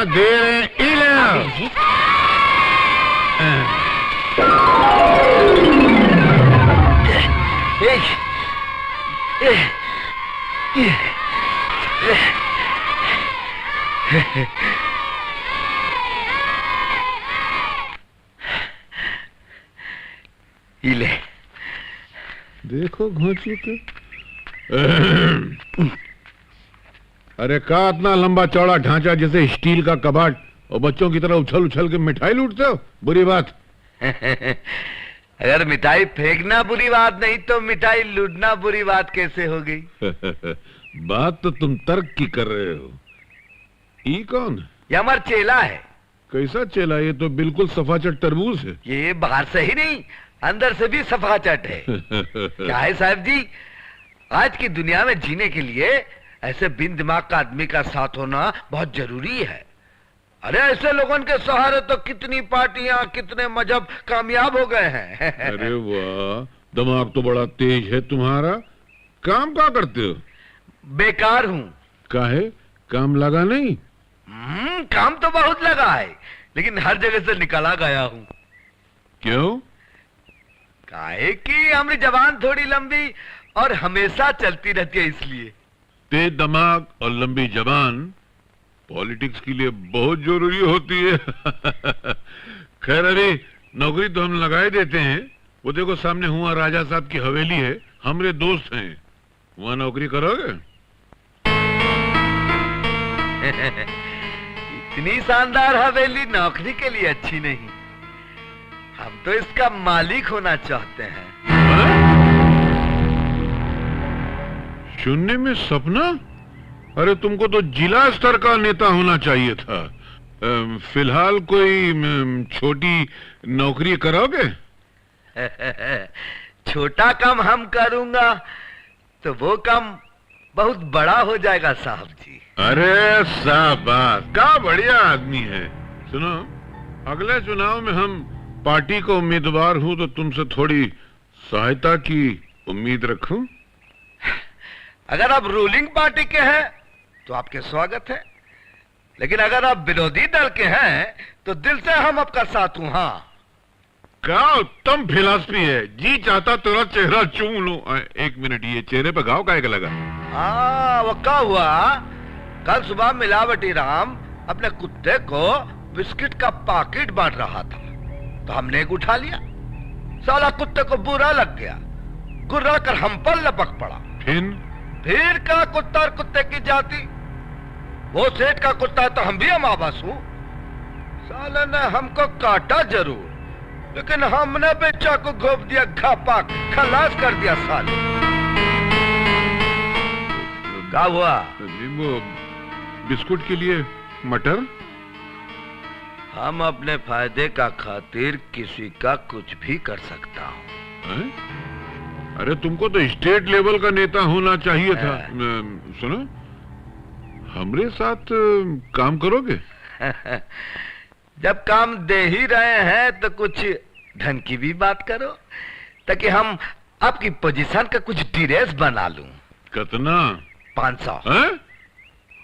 दे रहे इले देखो घोंचू के। अरे का इतना लंबा चौड़ा ढांचा जैसे स्टील का कबाड़ और बच्चों की तरह उछल उछल के मिठाई लूटते हो, बुरी बात। अगर मिठाई फेंकना बुरी बात नहीं तो मिठाई लूटना बुरी बात कैसे हो गई? बात तो तुम तर्क की कर रहे हो। ये कौन? ये हमारा चेला है। कैसा चेला? ये तो बिल्कुल सफाचट तरबूज है। ये बाहर से ही नहीं अंदर से भी सफाचट है। क्या है साहब जी, आज की दुनिया में जीने के लिए ऐसे बिन दिमाग का आदमी का साथ होना बहुत जरूरी है। अरे ऐसे लोगों के सहारे तो कितनी पार्टियां कितने मजहब कामयाब हो गए हैं। अरे वाह, दिमाग तो बड़ा तेज है तुम्हारा। काम क्या करते हो? बेकार हूँ। काहे? काम लगा नहीं? काम तो बहुत लगा है लेकिन हर जगह से निकला गया हूँ। क्यों? काहे कि हमारी जबान थोड़ी लंबी और हमेशा चलती रहती है इसलिए। तेज दिमाग और लंबी जबान पॉलिटिक्स के लिए बहुत जरूरी होती है। खैर अरे नौकरी तो हम लगाए देते हैं। वो देखो सामने हुआ राजा साहब की हवेली है, हमारे दोस्त हैं, वहां नौकरी करोगे? इतनी शानदार हवेली नौकरी के लिए अच्छी नहीं। हम तो इसका मालिक होना चाहते हैं। सुनने में सपना? अरे तुमको तो जिला स्तर का नेता होना चाहिए था। फिलहाल कोई छोटी नौकरी करोगे? छोटा काम हम करूंगा तो वो काम बहुत बड़ा हो जाएगा साहब जी। अरे शाबाश, क्या बढ़िया आदमी है। सुनो, अगले चुनाव में हम पार्टी को उम्मीदवार हूं तो तुमसे थोड़ी सहायता की उम्मीद रखूं। अगर आप रूलिंग पार्टी के हैं तो आपके स्वागत है, लेकिन अगर आप विरोधी दल के हैं तो दिल से हम आपका साथ हूं। हाँ, क्या उत्तम फिलॉसफी है। जी चाहता तेरा चेहरा चूम लूं। एक मिनट, ये चेहरे पे घाव काहे का लगा? हाँ, वो क्या हुआ, कल सुबह मिलावटी राम अपने कुत्ते को बिस्किट का पैकेट बांट रहा था तो हमने एक उठा लिया। साला कुत्ते को बुरा लग गया, गुर्रा कर हम पर लपक पड़ा। फिर का कुत्ता और कुत्ते की जाति। वो सेठ का कुत्ता है तो हम भी अमावस हूं। साले ने हमको काटा जरूर, लेकिन हमने बेचा को घोप दिया, घापा खलास कर दिया साले। क्या हुआ? वो बिस्कुट के लिए मटर। हम अपने फायदे का खातिर किसी का कुछ भी कर सकता हूँ। अरे तुमको तो स्टेट लेवल का नेता होना चाहिए था। सुनो, हमरे साथ काम करोगे? जब काम दे ही रहे हैं तो कुछ ढंग की भी बात करो, ताकि हम आपकी पोजीशन का कुछ ड्रेस बना लूं। कितना? 500।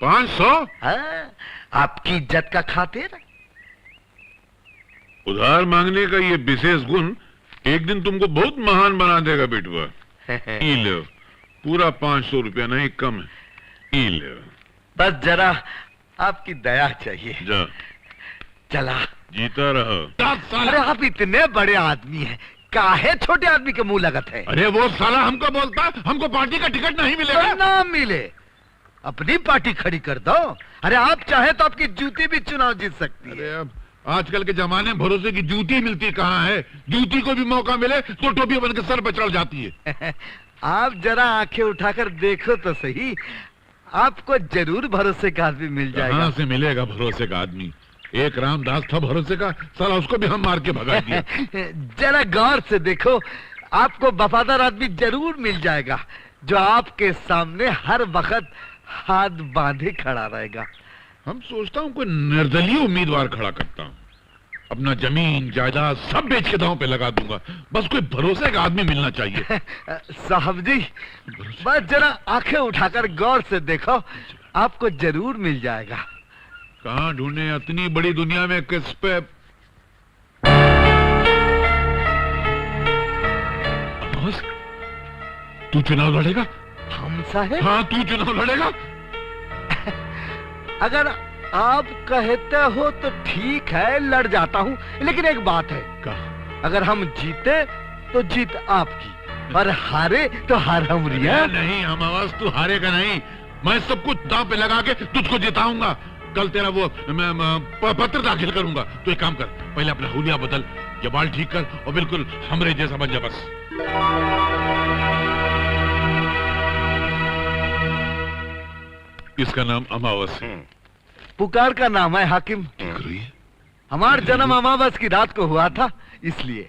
500? हाँ, आपकी इज्जत का खातिर। उधार मांगने का ये विशेष गुण एक दिन तुमको बहुत महान बना देगा बेटुआ। ई लो, पूरा 500 रुपया नहीं, कम है। ई लो, बस जरा आपकी दया चाहिए। जा, चला, जीता रहो। अरे आप इतने बड़े आदमी हैं, काहे छोटे आदमी के मुंह लगत है? अरे वो साला हमको बोलता हमको पार्टी का टिकट नहीं मिलेगा। तो ना मिले, अपनी पार्टी खड़ी कर दो। अरे आप चाहे तो आपकी जूती भी चुनाव जीत सकती है। अरे अब आजकल के जमाने में भरोसे की जूती मिलती कहाँ है? जूती को भी मौका मिले तो टोपी बन के सर पे चढ़ जाती है। आप जरा आंखें उठाकर देखो तो सही, आपको जरूर भरोसे का आदमी मिल जाएगा। कहाँ से मिलेगा भरोसे का आदमी? एक रामदास था भरोसे का, साला उसको भी हम मार के भगा दिया। जरा गौर से देखो, आपको वफादार आदमी जरूर मिल जाएगा जो आपके सामने हर वक्त हाथ बांधे खड़ा रहेगा। हम सोचता हूँ कोई निर्दलीय उम्मीदवार खड़ा करता हूँ, अपना जमीन जायदाद सब बेच के दांव पे लगा दूंगा। बस कोई भरोसे का आदमी मिलना चाहिए। साहब जी, बस जरा आंखें उठाकर गौर से देखो, आपको जरूर मिल जाएगा। कहाँ ढूंढे इतनी बड़ी दुनिया में, किस पे? अमावस, तू चुनाव लड़ेगा? हम साहेब? हाँ, तू चुनाव लड़ेगा? अगर आप कहते हो तो ठीक है, लड़ जाता हूँ, लेकिन एक बात है। कहा? अगर हम जीते तो जीत आपकी, और हारे तो हार हमारी है। नहीं अमावस, तू हारेगा नहीं। मैं सब कुछ दांव पे लगा के तुझको जिताऊंगा। कल तेरा वो मैं पत्र दाखिल करूंगा। तो एक काम कर, पहले अपना हुलिया बदल, ये बाल ठीक कर और बिल्कुल हमरे जैसा बन जा बस। इसका नाम अमावस है। पुकार का नाम है हाकिम। हमारा जन्म अमावस की रात को हुआ था, इसलिए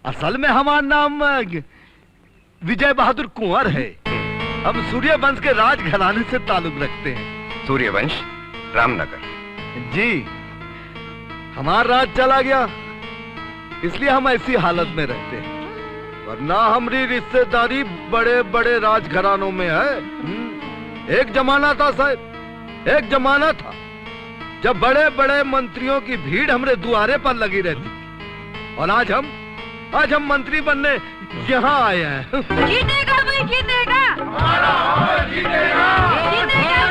असल में हमारा नाम विजय बहादुर कुंवर है। हम सूर्यवंश के राजघराने से ताल्लुक रखते हैं। सूर्यवंश, रामनगर। जी, हमारा राज चला गया, इसलिए हम ऐसी हालत में रहते हैं, वरना हमारी रिश्तेदारी बड़े बड़े राजघरानों में है। एक जमाना था साहब, एक जमाना था जब बड़े बड़े मंत्रियों की भीड़ हमारे द्वारे पर लगी रहती थी, और आज हम मंत्री बनने यहाँ आए हैं। जीतेगा भाई, जीतेगा। जीतेगा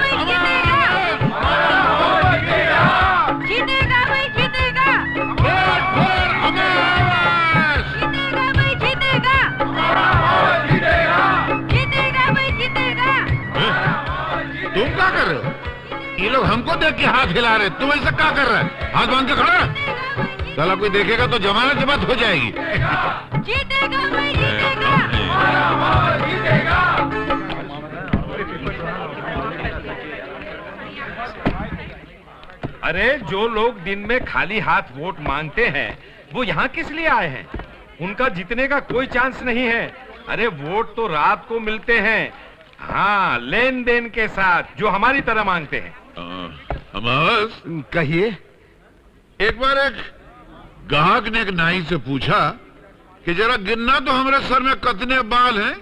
भाई, जीतेगा। जीतेगा भाई, जीतेगा। जीतेगा भाई, जीतेगा। जीतेगा भाई, जीतेगा। तुम क्या कर रहे हो? ये लोग हमको देख के हाथ हिला रहे, तुम ऐसा क्या कर रहे हैं? हाथ बांध के खड़ा। साला कोई देखेगा तो जमानत जब्त हो जाएगी। जीतेगा भाई, जीतेगा। अरे जो लोग दिन में खाली हाथ वोट मांगते हैं, वो यहाँ किस लिए आए हैं? उनका जीतने का कोई चांस नहीं है। अरे वोट तो रात को मिलते हैं, हाँ, लेन देन के साथ, जो हमारी तरह मांगते हैं। अमावस, कहिए। एक बार एक ग्राहक ने एक नाई से पूछा कि जरा गिनना तो हमारे सर में कितने बाल हैं।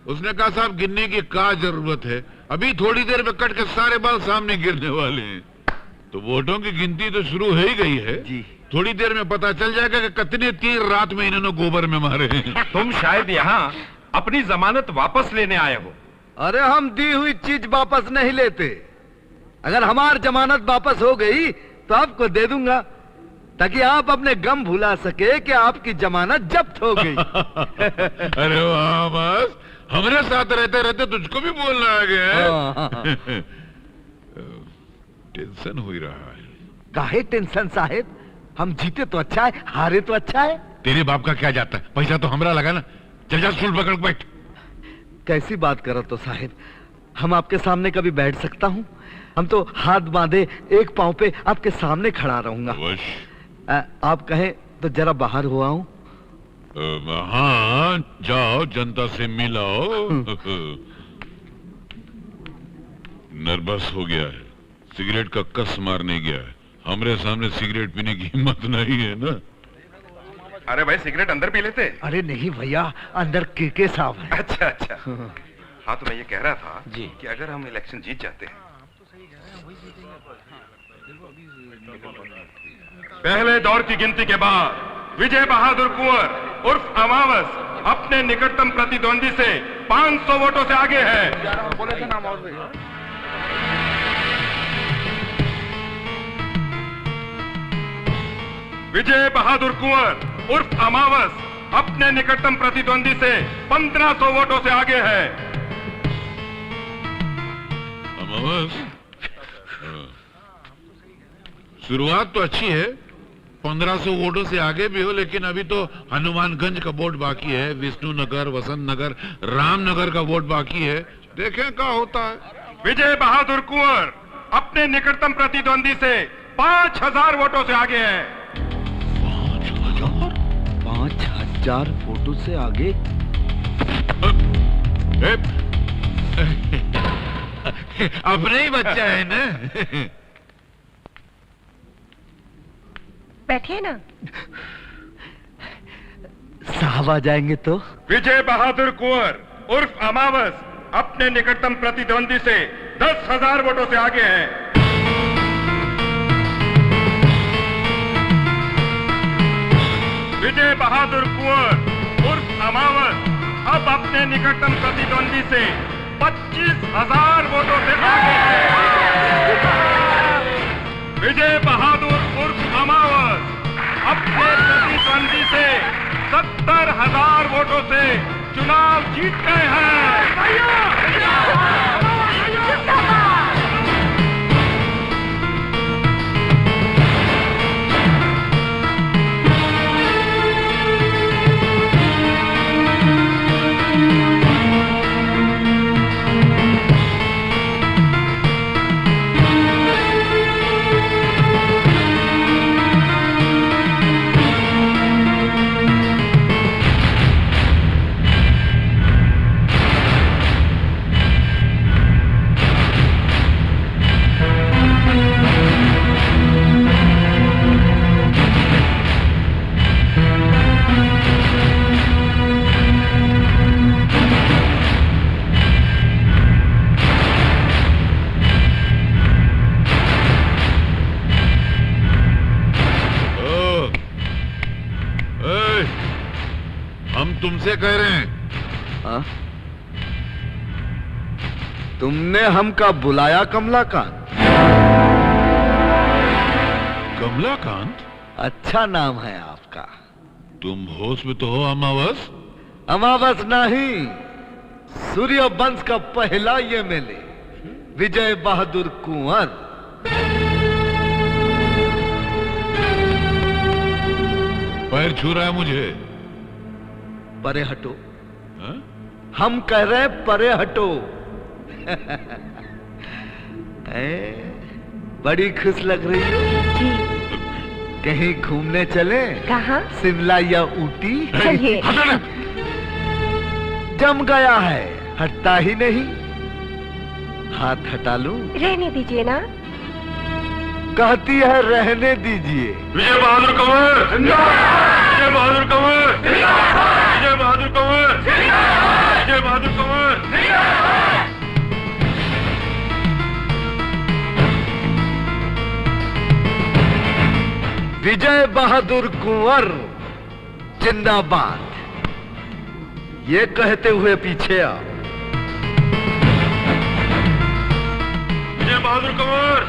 उसने कहा साहब गिनने की क्या जरूरत है, अभी थोड़ी देर में कट के सारे बाल सामने गिरने वाले हैं। तो वोटों की गिनती तो शुरू हो ही गई है जी। थोड़ी देर में पता चल जाएगा कि कितने तीर रात में इन्होंने गोबर में मारे हैं। तुम शायद यहाँ अपनी जमानत वापस लेने आए हो। अरे हम दी हुई चीज वापस नहीं लेते। अगर हमारी जमानत वापस हो गई तो आपको दे दूंगा, ताकि आप अपने गम भुला सके कि आपकी जमानत जब्त हो गई। अरे वाह, बस हमारे साथ रहते रहते तुझको भी बोलना आ गया है। टेंशन हो ही रहा है। काहे टेंशन साहेब, हम जीते तो अच्छा है, हारे तो अच्छा है। तेरे बाप का क्या जाता है, पैसा तो हमरा लगा ना। चल जा स्टूल पकड़ के बैठ। कैसी बात करो तो साहेब, हम आपके सामने कभी बैठ सकता हूँ? हम तो हाथ बांधे एक पांव पे आपके सामने खड़ा रहूंगा। आप कहें तो जरा बाहर हो आऊं? हाँ, जाओ, जनता से मिलाओ। नर्वस हो गया है, सिगरेट का कस मारने गया है। हमरे सामने सिगरेट पीने की हिम्मत नहीं है ना। अरे भाई, सिगरेट अंदर पी लेते। अरे नहीं भैया, अंदर के साहब है। अच्छा अच्छा। हाँ, तो मैं ये कह रहा था जी कि अगर हम इलेक्शन जीत जाते हैं, पहले दौर की गिनती के बाद विजय बहादुर कुंवर उर्फ अमावस अपने निकटतम प्रतिद्वंदी से 500 वोटों से आगे है। विजय बहादुर कुंवर उर्फ अमावस अपने निकटतम प्रतिद्वंदी से 1500 वोटों से आगे है। अमावस, शुरुआत तो अच्छी है, 1500 वोटों से आगे भी हो, लेकिन अभी तो हनुमानगंज का वोट बाकी है, विष्णुनगर, वसंत नगर, रामनगर का वोट बाकी है। देखें क्या होता है। विजय बहादुर कुंवर अपने निकटतम प्रतिद्वंदी से 5000 वोटों से आगे है। 5000 वोटों से आगे? अपने ही बच्चा है ना। बैठिए ना। साहब आ जाएंगे तो? विजय बहादुर कुंवर उर्फ अमावस अपने निकटतम प्रतिद्वंदी से 10,000 वोटों से आगे है। विजय बहादुर कुंवर उर्फ अमावस अब अपने निकटतम प्रतिद्वंदी से 25,000 वोटों से आगे है। विजय बहादुर उर्फ अमावस अपने प्रतिद्वंदी से 70,000 वोटों से चुनाव जीत गए हैं। हम तुमसे कह रहे हैं। हाँ? तुमने हमका बुलाया कमलाकांत? कमलाकांत? अच्छा नाम है आपका। तुम होश में तो हो अमावस? अमावस नहीं, सूर्य वंश का पहला ये मेले विजय बहादुर कुंवर। पैर छू रहा है मुझे। परे हटो। हाँ? हम कह रहे हैं परे हटो। बड़ी खुश लग रही हो। जी कहीं घूमने चले? कहाँ? शिमला या ऊटी? चलिए। हटो ना। जम गया है, हटता ही नहीं। हाथ हटा लूं? रहने दीजिए ना। कहती है रहने दीजिए। विजय बहादुर कंवर विजय बहादुर कंवर विजय बहादुर कंवर विजय बहादुर कंवर। विजय बहादुर कुंवर जिंदाबाद। ये कहते हुए पीछे आ। विजय बहादुर कंवर